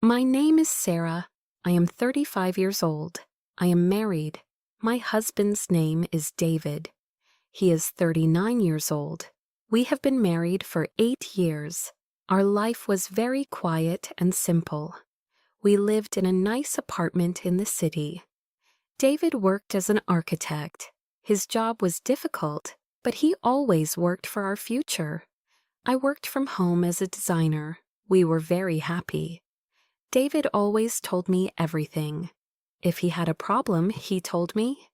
My name is Sarah. I am 35 years old. I am married. My husband's name is David. He is 39 years old. We have been married for 8 years. Our life was very quiet and simple. We lived in a nice apartment in the city. David worked as an architect. His job was difficult, but he always worked for our future. I worked from home as a designer. We were very happy. David always told me everything. If he had a problem, he told me.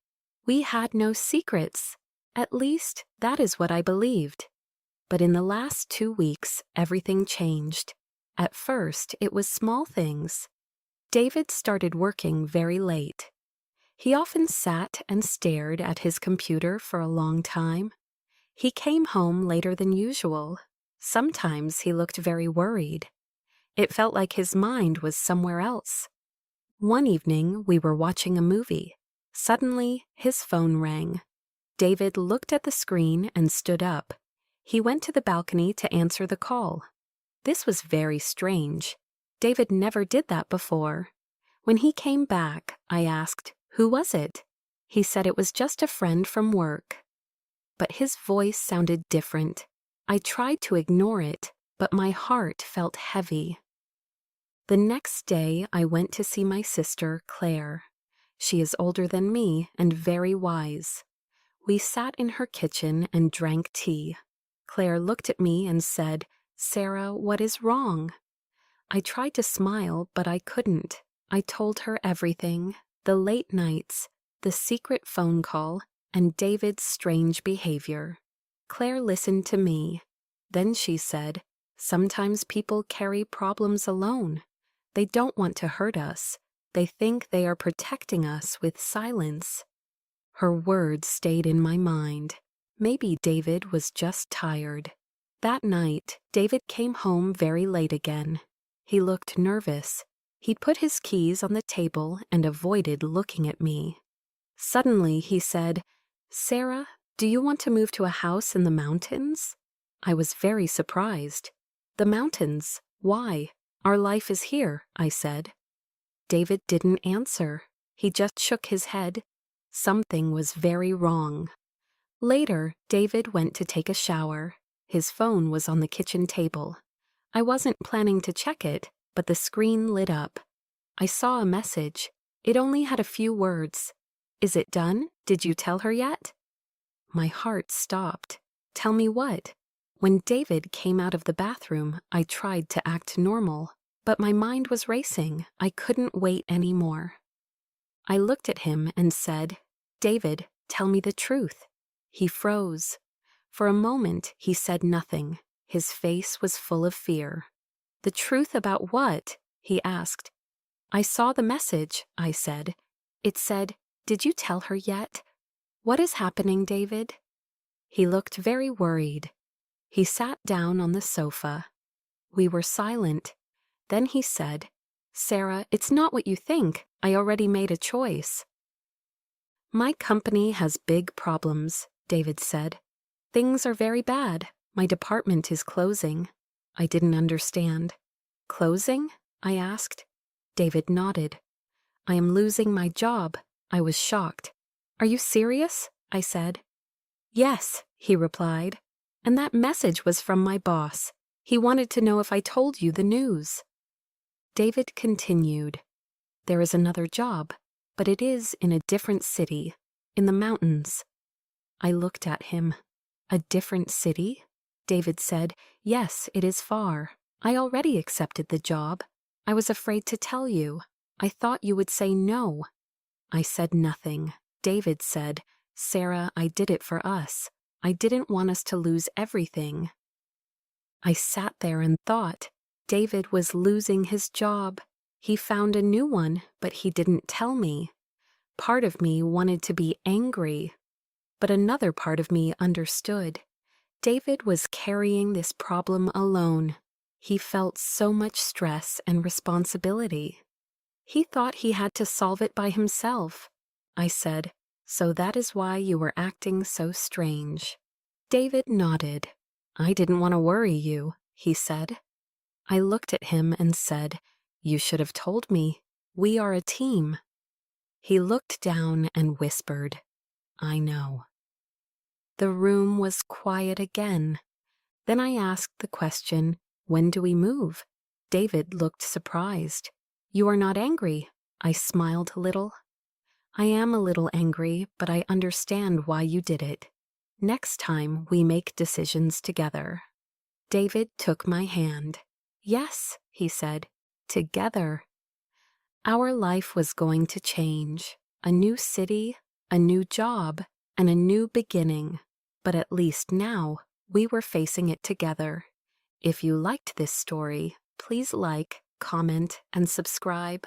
We had no secrets. At least, that is what I believed. But in the last 2 weeks, everything changed. At first, it was small things. David started working very late. He often sat and stared at his computer for a long time. He came home later than usual. Sometimes he looked very worried. It felt like his mind was somewhere else. One evening, we were watching a movie. Suddenly, his phone rang. David looked at the screen and stood up. He went to the balcony to answer the call. This was very strange. David never did that before. When he came back, I asked, "Who was it?" He said it was just a friend from work. But his voice sounded different. I tried to ignore it, but my heart felt heavy. The next day, I went to see my sister, Claire. She is older than me and very wise. We sat in her kitchen and drank tea. Claire looked at me and said, "Sarah, what is wrong?" I tried to smile, but I couldn't. I told her everything, the late nights, the secret phone call, and David's strange behavior. Claire listened to me. Then she said, "Sometimes people carry problems alone. They don't want to hurt us. They think they are protecting us with silence." Her words stayed in my mind. Maybe David was just tired. That night, David came home very late again. He looked nervous. He put his keys on the table and avoided looking at me. Suddenly, he said, "Sarah, do you want to move to a house in the mountains?" I was very surprised. "The mountains? Why? Our life is here," I said. David didn't answer. He just shook his head. Something was very wrong. Later, David went to take a shower. His phone was on the kitchen table. I wasn't planning to check it, but the screen lit up. I saw a message. It only had a few words. "Is it done? Did you tell her yet?" My heart stopped. Tell me what? When David came out of the bathroom, I tried to act normal, but my mind was racing. I couldn't wait anymore. I looked at him and said, "David, tell me the truth." He froze. For a moment, he said nothing. His face was full of fear. "The truth about what?" he asked. "I saw the message," I said. It said, "Did you tell her yet?" "What is happening, David?" He looked very worried. He sat down on the sofa. We were silent. Then he said, "Sarah, it's not what you think. I already made a choice." "My company has big problems," David said. "Things are very bad. My department is closing." I didn't understand. "Closing?" I asked. David nodded. "I am losing my job." I was shocked. "Are you serious?" I said. "Yes," he replied. "And that message was from my boss. He wanted to know if I told you the news." David continued, "There is another job, but it is in a different city, in the mountains." I looked at him. "A different city?" David said, "Yes, it is far. I already accepted the job. I was afraid to tell you. I thought you would say no." I said nothing. David said, "Sarah, I did it for us. I didn't want us to lose everything." I sat there and thought, David was losing his job. He found a new one, but he didn't tell me. Part of me wanted to be angry, but another part of me understood. David was carrying this problem alone. He felt so much stress and responsibility. He thought he had to solve it by himself. I said, "So that is why you were acting so strange." David nodded. "I didn't want to worry you," he said. I looked at him and said, You should have told me. We are a team. He looked down and whispered, I know. The room was quiet again. Then I asked the question, when do we move? David looked surprised. You are not angry. I smiled a little. I am a little angry, but I understand why you did it. Next time we make decisions together. David took my hand. Yes, he said, together. Our life was going to change. A new city, a new job, and a new beginning. But at least now, we were facing it together. If you liked this story, please like, comment, and subscribe.